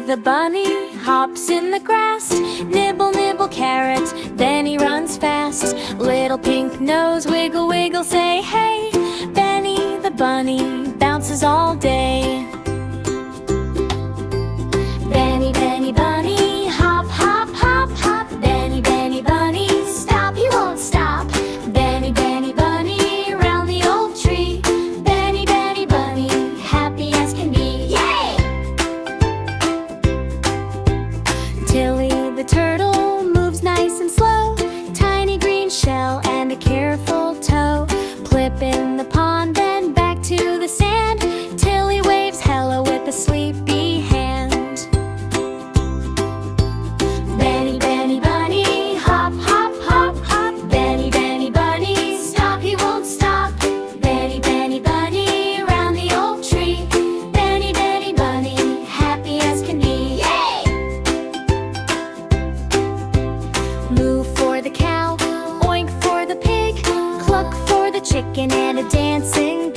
the bunny hops in the grass. Nibble, nibble carrot, then he runs fast. Little pink nose, wiggle, wiggle, say hey. Benny the bunny bounces all day. Benny, Benny, bunny, hop, hop, hop, hop. Benny, Benny, bunny, stop, he won't stop. Benny, Benny, bunny, round the old tree. Benny, Benny, bunny, happy as can be. Yay! Tilly the turtle moves nice and slow. Tiny green shell and a careful toe. Plip in the pond, then back to the sand. Tilly waves hello with a sleepy hand. Benny, Benny, bunny, hop, hop, hop, hop. Benny, Benny, bunny, stop, he won't stop. Benny, Benny, bunny, round the old tree. Benny, Benny, bunny, happy as can be. Yay! Moo for the cow, oink for the pig, cluck for the chicken and a dancing